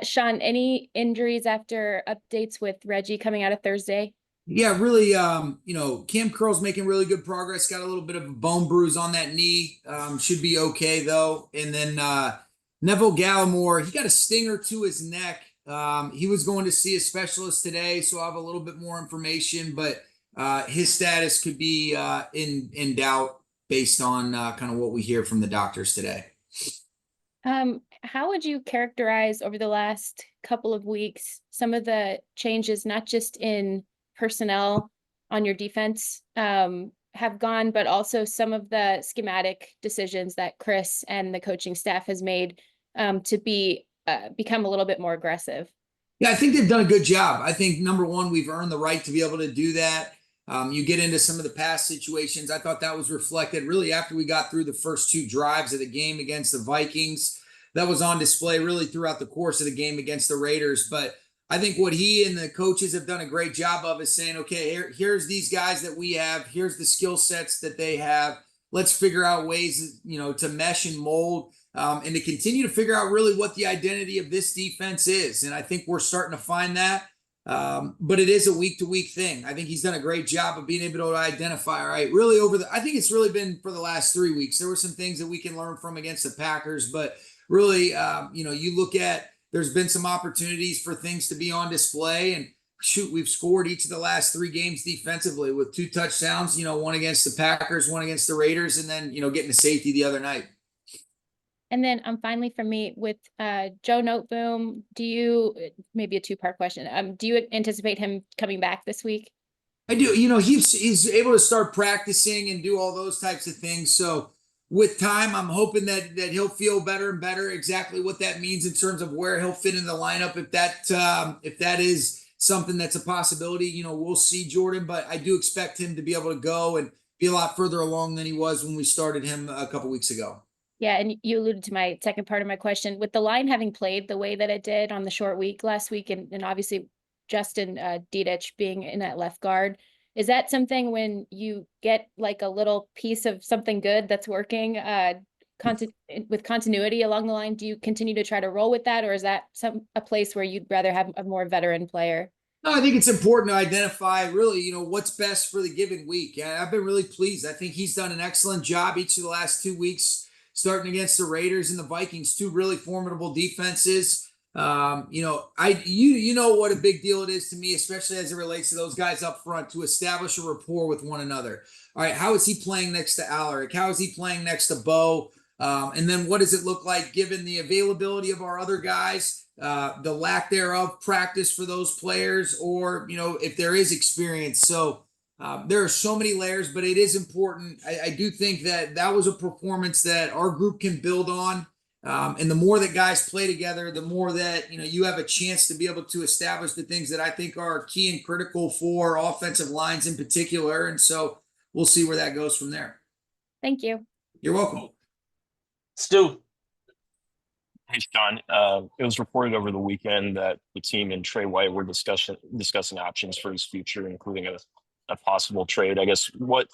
Sean, any injuries after updates with Reggie coming out of Thursday? Yeah, really, Cam Curl's making really good progress. Got a little bit of a bone bruise on that knee. Should be okay though. And then Neville Gallimore, he got a stinger to his neck. He was going to see a specialist today, so I have a little bit more information, but his status could be in doubt based on kind of what we hear from the doctors today. How would you characterize over the last couple of weeks some of the changes, not just in personnel on your defense, have gone, but also some of the schematic decisions that Chris and the coaching staff has made to become a little bit more aggressive? Yeah, I think they've done a good job. I think number one, we've earned the right to be able to do that. You get into some of the past situations. I thought that was reflected really after we got through the first two drives of the game against the Vikings. That was on display really throughout the course of the game against the Raiders. But I think what he and the coaches have done a great job of is saying, okay, here's these guys that we have. Here's the skill sets that they have. Let's figure out ways, to mesh and mold and to continue to figure out really what the identity of this defense is. And I think we're starting to find that. But it is a week-to-week thing. I think he's done a great job of being able to identify, all right, really I think it's really been for the last 3 weeks. There were some things that we can learn from against the Packers, but really, you look at, there's been some opportunities for things to be on display, and shoot, we've scored each of the last 3 games defensively with 2 touchdowns, one against the Packers, one against the Raiders, and then, getting to safety the other night. And then finally from me with Joe Noteboom, maybe a 2-part question, do you anticipate him coming back this week? I do. He's able to start practicing and do all those types of things. So with time, I'm hoping that he'll feel better and better. Exactly what that means in terms of where he'll fit in the lineup, if that is something that's a possibility, we'll see, Jordan. But I do expect him to be able to go and be a lot further along than he was when we started him a couple weeks ago. Yeah, and you alluded to my second part of my question. With the line having played the way that it did on the short week last week, and obviously Justin Dedich being in that left guard, is that something when you get like a little piece of something good that's working with continuity along the line, do you continue to try to roll with that, or is that a place where you'd rather have a more veteran player? No, I think it's important to identify really, what's best for the given week. I've been really pleased. I think he's done an excellent job each of the last 2 weeks, starting against the Raiders and the Vikings, 2 really formidable defenses. What a big deal it is to me, especially as it relates to those guys up front, to establish a rapport with one another. All right, how is he playing next to Alaric? How is he playing next to Bo? And then what does it look like given the availability of our other guys, the lack thereof practice for those players, or, if there is experience. So there are so many layers, but it is important. I do think that was a performance that our group can build on. And the more that guys play together, the more that, you have a chance to be able to establish the things that I think are key and critical for offensive lines in particular. And so we'll see where that goes from there. Thank you. You're welcome. Stu. Hey, Sean. It was reported over the weekend that the team and Trey White were discussing options for his future, including a possible trade. I guess one,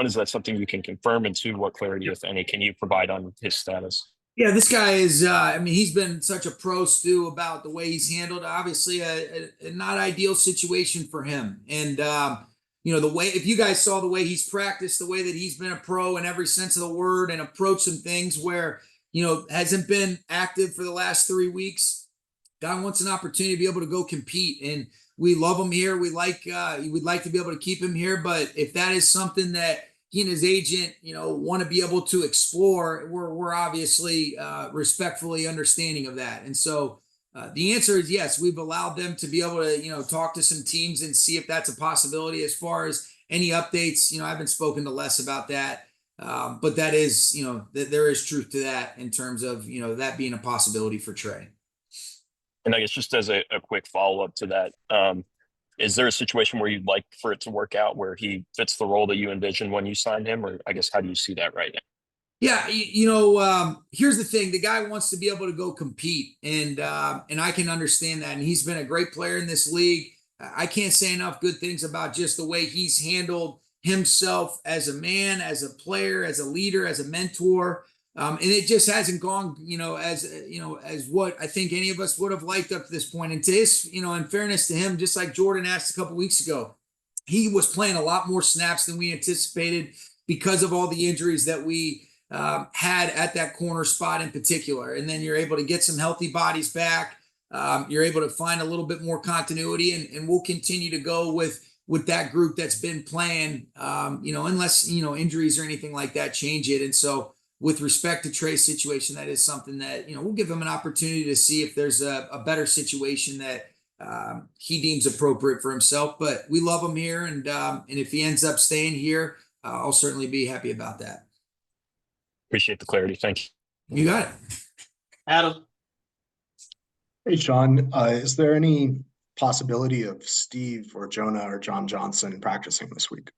is that something you can confirm? And 2, what clarity, if any, can you provide on his status? Yeah, this guy is, he's been such a pro, Stu, about the way he's handled, obviously a not ideal situation for him. And, the way, if you guys saw the way he's practiced, the way that he's been a pro in every sense of the word and approached some things where, hasn't been active for the last 3 weeks, guy wants an opportunity to be able to go compete. And we love him here. We'd like to be able to keep him here. But if that is something that he and his agent, want to be able to explore, we're obviously respectfully understanding of that. And so the answer is yes. We've allowed them to be able to, talk to some teams and see if that's a possibility. As far as any updates, I haven't spoken to Les about that. But that is, there is truth to that in terms of, that being a possibility for Trey. And I guess just as a quick follow-up to that, is there a situation where you'd like for it to work out where he fits the role that you envisioned when you signed him? Or I guess, how do you see that right now? Yeah, here's the thing. The guy wants to be able to go compete, and I can understand that. And he's been a great player in this league. I can't say enough good things about just the way he's handled himself as a man, as a player, as a leader, as a mentor. And it just hasn't gone, as what I think any of us would have liked up to this point. And to his, in fairness to him, just like Jordan asked a couple weeks ago, he was playing a lot more snaps than we anticipated because of all the injuries that we had at that corner spot in particular. And then you're able to get some healthy bodies back. You're able to find a little bit more continuity, and we'll continue to go with that group that's been playing, unless, injuries or anything like that change it. And so with respect to Trey's situation, that is something that, we'll give him an opportunity to see if there's a better situation that he deems appropriate for himself. But we love him here. And if he ends up staying here, I'll certainly be happy about that. Appreciate the clarity. Thank you. You got it. Adam. Hey, Sean, is there any possibility of Steve or Jonah or John Johnson practicing this week?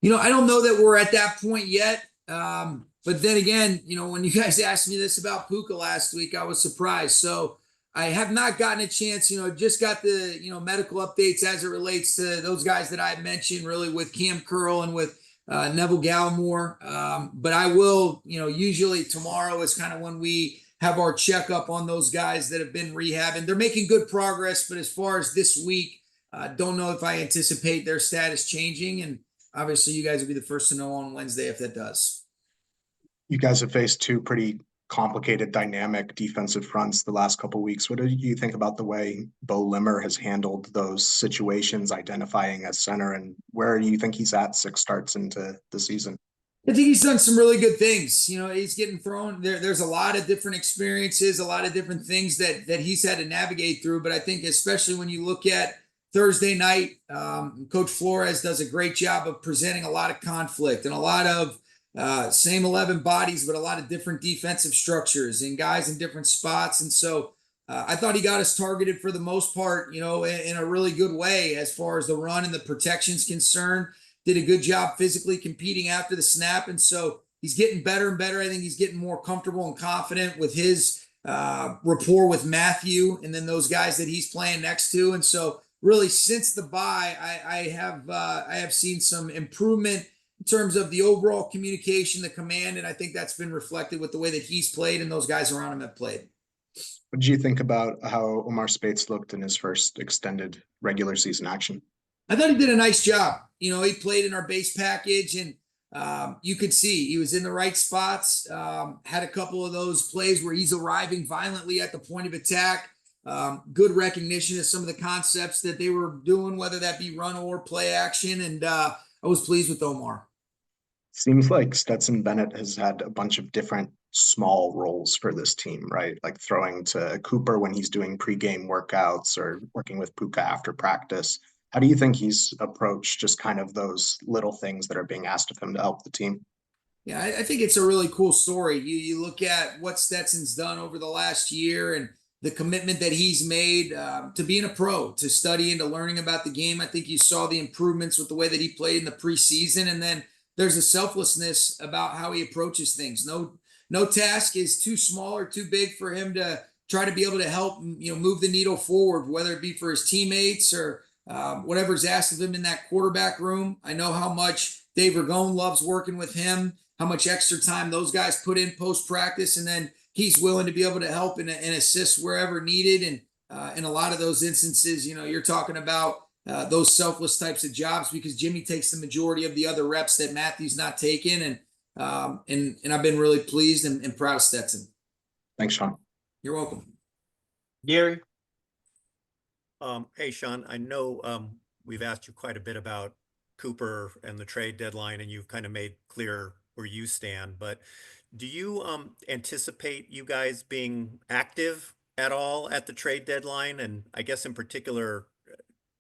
I don't know that we're at that point yet. But then again, when you guys asked me this about Puka last week, I was surprised. So I have not gotten a chance, just got the, medical updates as it relates to those guys that I mentioned, really with Cam Curl and with Neville Gallimore. But I will, usually tomorrow is kind of when we have our checkup on those guys that have been rehabbing. They're making good progress, but as far as this week, don't know if I anticipate their status changing. And obviously you guys will be the first to know on Wednesday if that does. You guys have faced two pretty complicated, dynamic defensive fronts the last couple of weeks. What do you think about the way Bo Limmer has handled those situations, identifying as center, and where do you think he's at 6 starts into the season? I think he's done some really good things. He's getting thrown there. There's a lot of different experiences, a lot of different things that he's had to navigate through. But I think especially when you look at Thursday night, Coach Flores does a great job of presenting a lot of conflict and a lot of same 11 bodies, but a lot of different defensive structures and guys in different spots. And so I thought he got us targeted for the most part, in a really good way as far as the run and the protection's concerned. Did a good job physically competing after the snap. And so he's getting better and better. I think he's getting more comfortable and confident with his rapport with Matthew and then those guys that he's playing next to. And so really since the bye, I have seen some improvement in terms of the overall communication, the command, and I think that's been reflected with the way that he's played and those guys around him have played. What did you think about how Omar Sykes looked in his first extended regular season action? I thought he did a nice job. He played in our base package, and you could see he was in the right spots, had a couple of those plays where he's arriving violently at the point of attack. Good recognition of some of the concepts that they were doing, whether that be run or play action, and I was pleased with Omar. Seems like Stetson Bennett has had a bunch of different small roles for this team, right? Like throwing to Cooper when he's doing pregame workouts or working with Puka after practice. How do you think he's approached just kind of those little things that are being asked of him to help the team? Yeah, I think it's a really cool story. You look at what Stetson's done over the last year and the commitment that he's made to being a pro, to studying, to learning about the game. I think you saw the improvements with the way that he played in the preseason. And then there's a selflessness about how he approaches things. No task is too small or too big for him to try to be able to help, move the needle forward, whether it be for his teammates or whatever's asked of him in that quarterback room. I know how much Dave Ragone loves working with him, how much extra time those guys put in post-practice, and then he's willing to be able to help and assist wherever needed. And in a lot of those instances, you're talking about those selfless types of jobs because Jimmy takes the majority of the other reps that Matthew's not taking. And I've been really pleased and proud of Stetson. Thanks, Sean. You're welcome. Gary. Hey, Sean, I know we've asked you quite a bit about Cooper and the trade deadline, and you've kind of made clear where you stand, but do you anticipate you guys being active at all at the trade deadline? And I guess in particular,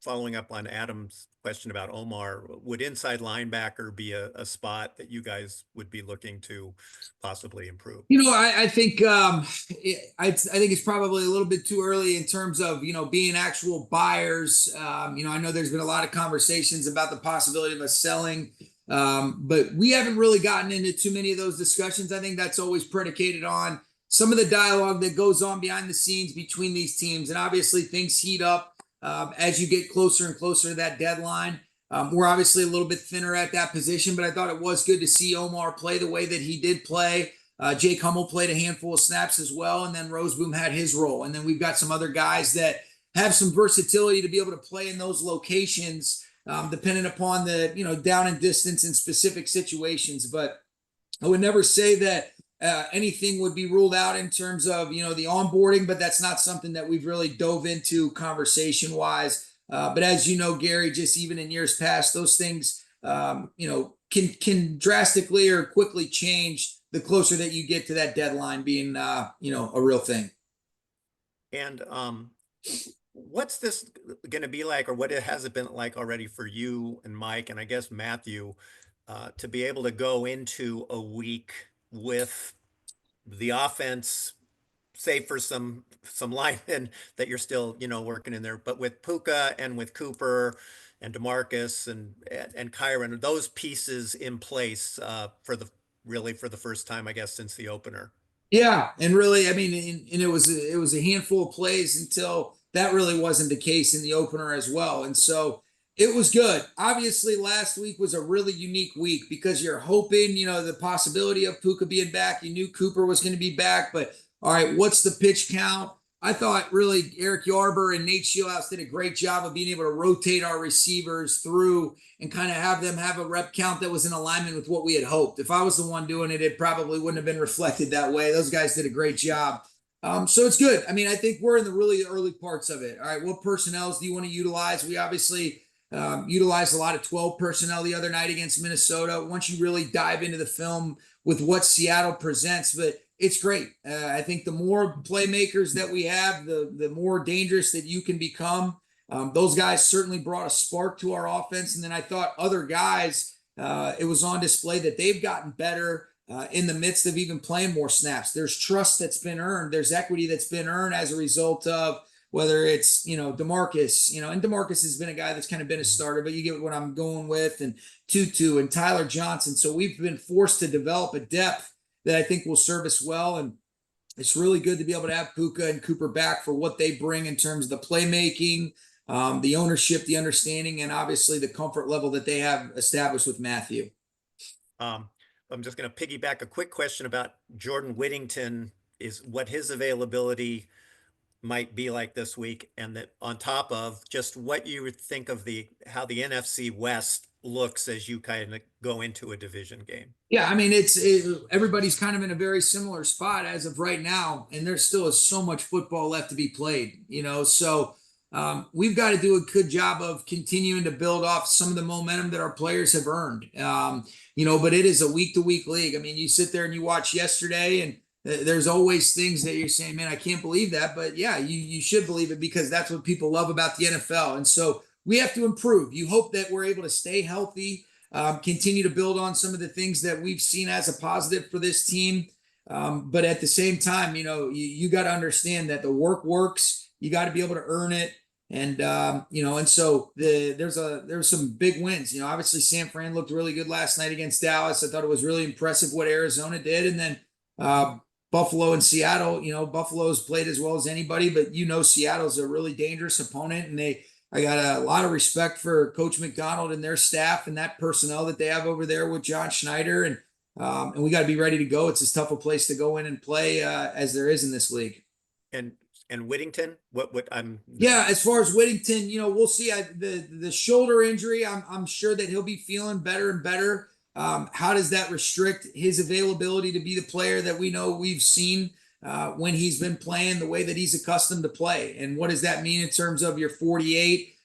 following up on Adam's question about Omar, would inside linebacker be a spot that you guys would be looking to possibly improve? I think I think it's probably a little bit too early in terms of being actual buyers. I know there's been a lot of conversations about the possibility of us selling, but we haven't really gotten into too many of those discussions. I think that's always predicated on some of the dialogue that goes on behind the scenes between these teams, and obviously things heat up as you get closer and closer to that deadline. We're obviously a little bit thinner at that position, but I thought it was good to see Omar play the way that he did play. Jake Hummel played a handful of snaps as well, and then Roseboom had his role. And then we've got some other guys that have some versatility to be able to play in those locations, depending upon the, down and distance in specific situations. But I would never say that anything would be ruled out in terms of, the onboarding, but that's not something that we've really dove into conversation wise. But as you know, Gary, just even in years past, those things, can drastically or quickly change the closer that you get to that deadline being, a real thing. And what's this going to be like, or what has it been like already for you and Mike, and I guess Matthew, to be able to go into a week with the offense, save for some linemen that you're still, working in there, but with Puka and with Cooper and DeMarcus and Kyron, those pieces in place for the first time, I guess, since the opener. Yeah, and really, I mean, and it was a handful of plays until that really wasn't the case in the opener as well. And so it was good. Obviously, last week was a really unique week because you're hoping, the possibility of Puka being back. You knew Cooper was going to be back, but all right, what's the pitch count? I thought really Eric Yarber and Nate Shieldhouse did a great job of being able to rotate our receivers through and kind of have them have a rep count that was in alignment with what we had hoped. If I was the one doing it, it probably wouldn't have been reflected that way. Those guys did a great job. So it's good. I mean, I think we're in the really early parts of it. All right, what personnels do you want to utilize? We obviously utilized a lot of 12 personnel the other night against Minnesota. Once you really dive into the film with what Seattle presents, but it's great. I think the more playmakers that we have, the more dangerous that you can become. Those guys certainly brought a spark to our offense. And then I thought other guys, it was on display that they've gotten better in the midst of even playing more snaps. There's trust that's been earned. There's equity that's been earned as a result of whether it's, DeMarcus, and DeMarcus has been a guy that's kind of been a starter, but you get what I'm going with, and Tutu and Tyler Johnson. So we've been forced to develop a depth that I think will serve us well. And it's really good to be able to have Puka and Cooper back for what they bring in terms of the playmaking, the ownership, the understanding, and obviously the comfort level that they have established with Matthew. I'm just going to piggyback a quick question about Jordan Whittington, is what his availability might be like this week, and that on top of just what you would think of how the NFC West looks as you kind of go into a division game. Yeah, I mean, everybody's kind of in a very similar spot as of right now, and there still is so much football left to be played, so we've got to do a good job of continuing to build off some of the momentum that our players have earned, but it is a week-to-week league. I mean, you sit there and you watch yesterday, and there's always things that you're saying, man, I can't believe that. But yeah, you should believe it because that's what people love about the NFL. And so we have to improve. You hope that we're able to stay healthy, continue to build on some of the things that we've seen as a positive for this team. But at the same time, you got to understand that the work works. You got to be able to earn it. And, and so there's some big wins. Obviously San Fran looked really good last night against Dallas. I thought it was really impressive what Arizona did. And then Buffalo and Seattle, Buffalo's played as well as anybody, but Seattle's a really dangerous opponent, and I got a lot of respect for Coach McDonald and their staff and that personnel that they have over there with John Schneider, and we got to be ready to go. It's as tough a place to go in and play as there is in this league. And Whittington, as far as Whittington, we'll see. The shoulder injury, I'm sure that he'll be feeling better and better. How does that restrict his availability to be the player that we know we've seen when he's been playing the way that he's accustomed to play? And what does that mean in terms of your 48?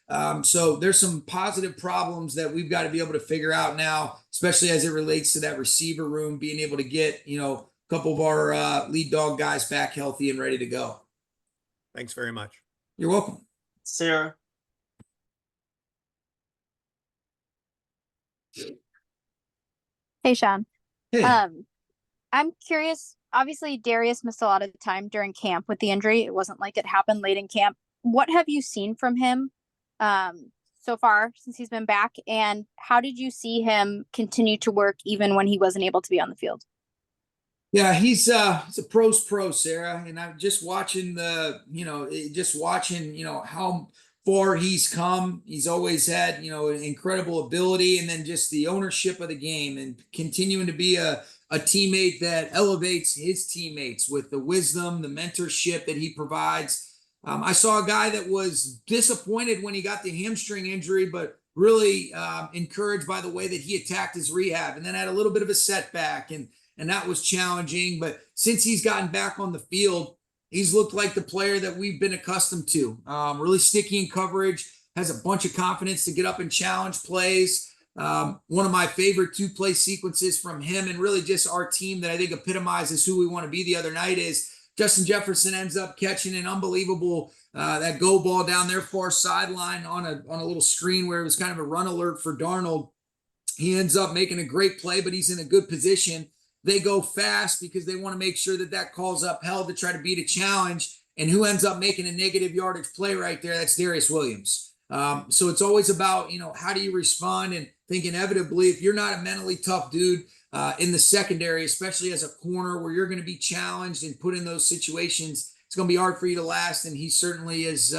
So there's some positive problems that we've got to be able to figure out now, especially as it relates to that receiver room, being able to get, a couple of our lead dog guys back healthy and ready to go. Thanks very much. You're welcome. Sarah. Hey, Sean. Hey. I'm curious. Obviously, Darius missed a lot of time during camp with the injury. It wasn't like it happened late in camp. What have you seen from him so far since he's been back? And how did you see him continue to work even when he wasn't able to be on the field? Yeah, he's a pro's pro, Sarah. And I'm just watching how far he's come. He's always had, an incredible ability, and then just the ownership of the game and continuing to be a a teammate that elevates his teammates with the wisdom, the mentorship that he provides. I saw a guy that was disappointed when he got the hamstring injury, but really encouraged by the way that he attacked his rehab, and then had a little bit of a setback, and that was challenging. But since he's gotten back on the field, he's looked like the player that we've been accustomed to. Really sticky in coverage, has a bunch of confidence to get up and challenge plays. One of my favorite 2-play sequences from him and really just our team that I think epitomizes who we want to be the other night is Justin Jefferson ends up catching an unbelievable that go ball down their far sideline on a little screen where it was kind of a run alert for Darnold. He ends up making a great play, but he's in a good position. They go fast because they want to make sure that that call's upheld to try to beat a challenge. And who ends up making a negative yardage play right there? That's Darius Williams. So it's always about, how do you respond? And think inevitably, if you're not a mentally tough dude in the secondary, especially as a corner where you're going to be challenged and put in those situations, it's going to be hard for you to last. And he certainly has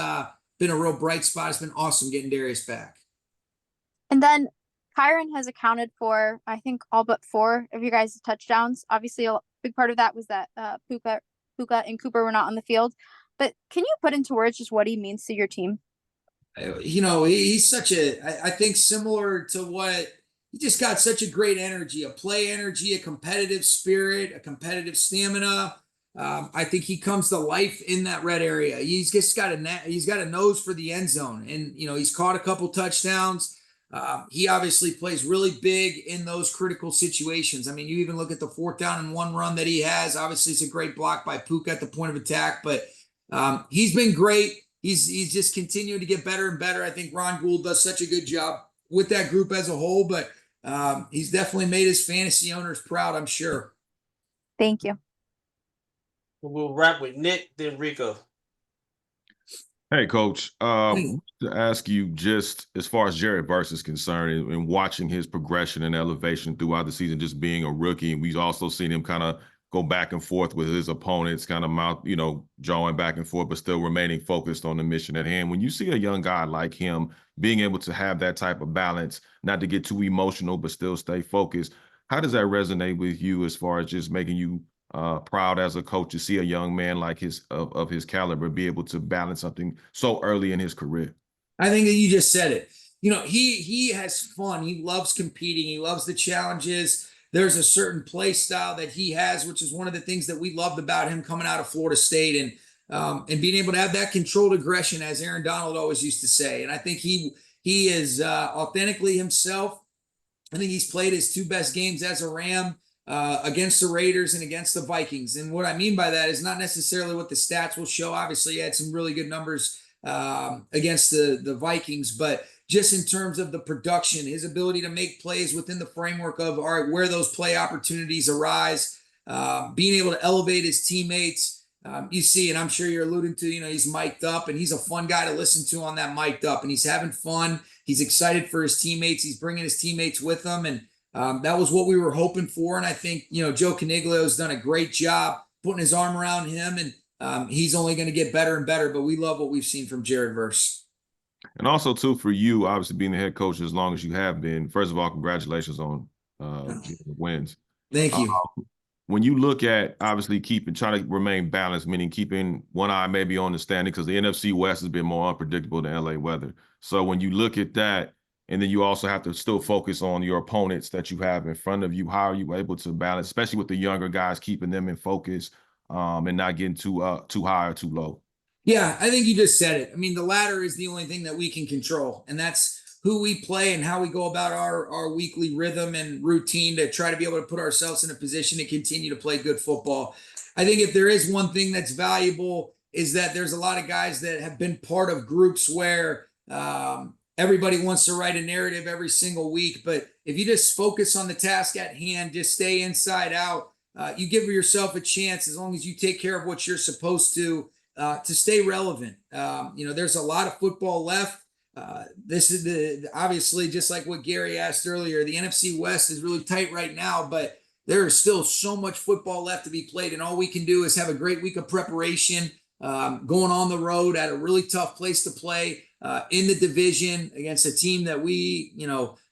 been a real bright spot. It's been awesome getting Darius back. And then Kyron has accounted for, I think, all but 4 of your guys' touchdowns. Obviously, a big part of that was that Puka and Cooper were not on the field. But can you put into words just what he means to your team? He's such I think similar to what he just got such a great energy, a play energy, a competitive spirit, a competitive stamina. I think he comes to life in that red area. He's just got a nose for the end zone, and he's caught a couple touchdowns. He obviously plays really big in those critical situations. I mean, you even look at the 4th down and 1 run that he has. Obviously, it's a great block by Puka at the point of attack, but he's been great. He's just continuing to get better and better. I think Ron Gould does such a good job with that group as a whole, but he's definitely made his fantasy owners proud, I'm sure. Thank you. We'll wrap with Nick, then Rico. Hey, Coach. To ask you, just as far as Jared Verse is concerned, and watching his progression and elevation throughout the season, just being a rookie, and we've also seen him kind of go back and forth with his opponents, kind of jawing back and forth, but still remaining focused on the mission at hand. When you see a young guy like him being able to have that type of balance, not to get too emotional, but still stay focused, how does that resonate with you as far as just making you proud as a coach to see a young man like his caliber be able to balance something so early in his career? I think that you just said it. He has fun. He loves competing. He loves the challenges. There's a certain play style that he has, which is one of the things that we loved about him coming out of Florida State, and being able to have that controlled aggression, as Aaron Donald always used to say. And I think he is authentically himself. I think he's played his 2 best games as a Ram against the Raiders and against the Vikings. And what I mean by that is not necessarily what the stats will show. Obviously, he had some really good numbers against the Vikings, but just in terms of the production, his ability to make plays within the framework of, all right, where those play opportunities arise, being able to elevate his teammates. You see, and I'm sure you're alluding to, he's mic'd up, and he's a fun guy to listen to on that mic'd up, and he's having fun. He's excited for his teammates. He's bringing his teammates with him. And that was what we were hoping for. And I think, Joe Caniglio has done a great job putting his arm around him, and he's only going to get better and better, but we love what we've seen from Jared Verse. And also, too, for you, obviously being the head coach as long as you have been, first of all, congratulations on the wins. Thank you. When you look at, obviously, trying to remain balanced, meaning keeping one eye maybe on the standing, because the NFC West has been more unpredictable than LA weather. So when you look at that, and then you also have to still focus on your opponents that you have in front of you, how are you able to balance, especially with the younger guys, keeping them in focus and not getting too high or too low? Yeah, I think you just said it. I mean, the latter is the only thing that we can control, and that's who we play and how we go about our weekly rhythm and routine to try to be able to put ourselves in a position to continue to play good football. I think if there is one thing that's valuable is that there's a lot of guys that have been part of groups where everybody wants to write a narrative every single week. But if you just focus on the task at hand, just stay inside out, you give yourself a chance, as long as you take care of what you're supposed to stay relevant. There's a lot of football left. This is obviously, just like what Gary asked earlier, the NFC West is really tight right now, but there is still so much football left to be played. And all we can do is have a great week of preparation, going on the road at a really tough place to play in the division against a team that we,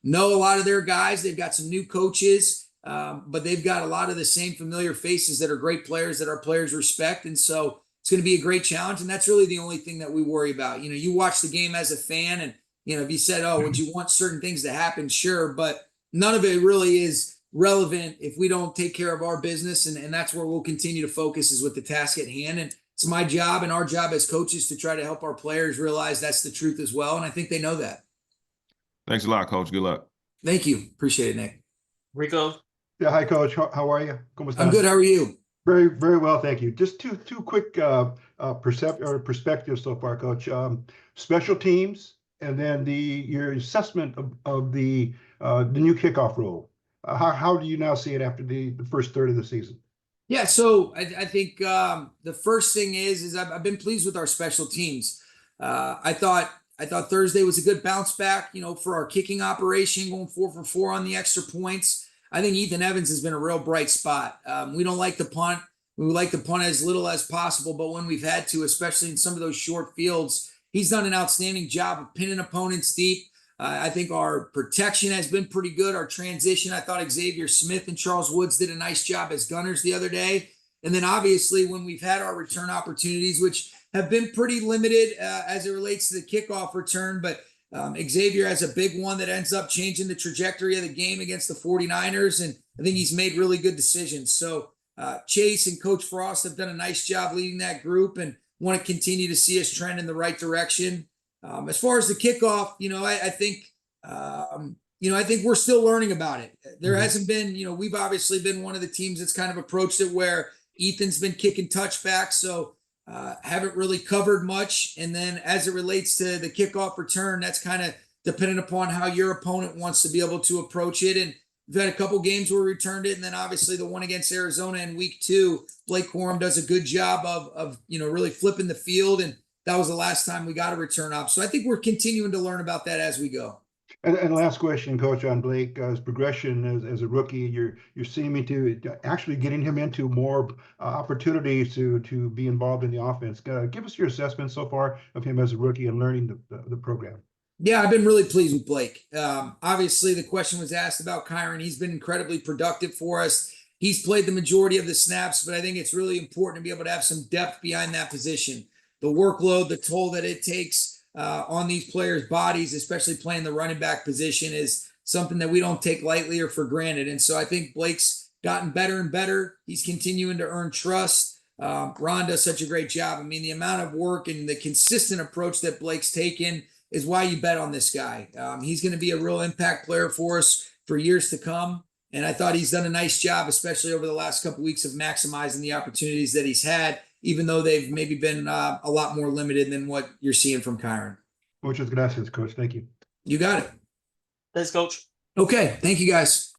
know a lot of their guys. They've got some new coaches. but they've got a lot of the same familiar faces that are great players that our players respect. And so it's going to be a great challenge. And that's really the only thing that we worry about. You watch the game as a fan and, if you said, oh, would you want certain things to happen? Sure. But none of it really is relevant if we don't take care of our business. And that's where we'll continue to focus, is with the task at hand. And it's my job and our job as coaches to try to help our players realize that's the truth as well. And I think they know that. Thanks a lot, Coach. Good luck. Thank you. Appreciate it, Nick. Rico. Yeah, hi, Coach. How are you? ¿Cómo estás? I'm good. How are you? Very, very well, thank you. Just two quick perspectives so far, Coach. Special teams, and then your assessment of the new kickoff rule. How do you now see it after the first third of the season? Yeah, so I think the first thing is I've been pleased with our special teams. I thought Thursday was a good bounce back, for our kicking operation, going 4 for 4 on the extra points. I think Ethan Evans has been a real bright spot. We don't like to punt. We would like to punt as little as possible, but when we've had to, especially in some of those short fields, he's done an outstanding job of pinning opponents deep. I think our protection has been pretty good. Our transition, I thought Xavier Smith and Charles Woods did a nice job as gunners the other day. And then obviously when we've had our return opportunities, which have been pretty limited as it relates to the kickoff return, but Xavier has a big one that ends up changing the trajectory of the game against the 49ers. And I think he's made really good decisions. So Chase and Coach Frost have done a nice job leading that group and want to continue to see us trend in the right direction. As far as the kickoff, I think we're still learning about it. There hasn't been, we've obviously been one of the teams that's kind of approached it where Ethan's been kicking touchbacks. So haven't really covered much. And then as it relates to the kickoff return, that's kind of dependent upon how your opponent wants to be able to approach it. And we've had a couple games where we returned it. And then obviously the one against Arizona in week 2, Blake Corum does a good job of really flipping the field. And that was the last time we got a return op. So I think we're continuing to learn about that as we go. And last question, Coach, on Blake, his progression as a rookie, you're seeming to actually getting him into more opportunities to be involved in the offense. Give us your assessment so far of him as a rookie and learning the program. Yeah, I've been really pleased with Blake. Obviously, the question was asked about Kyron. He's been incredibly productive for us. He's played the majority of the snaps, but I think it's really important to be able to have some depth behind that position. The workload, the toll that it takes on these players' bodies, especially playing the running back position, is something that we don't take lightly or for granted. And so I think Blake's gotten better and better. He's continuing to earn trust. Ron does such a great job. I mean, the amount of work and the consistent approach that Blake's taken is why you bet on this guy. He's going to be a real impact player for us for years to come. And I thought he's done a nice job, especially over the last couple of weeks, of maximizing the opportunities that he's had, even though they've maybe been a lot more limited than what you're seeing from Kyron. Muchas gracias, Coach. Thank you. You got it. Thanks, Coach. Okay. Thank you, guys.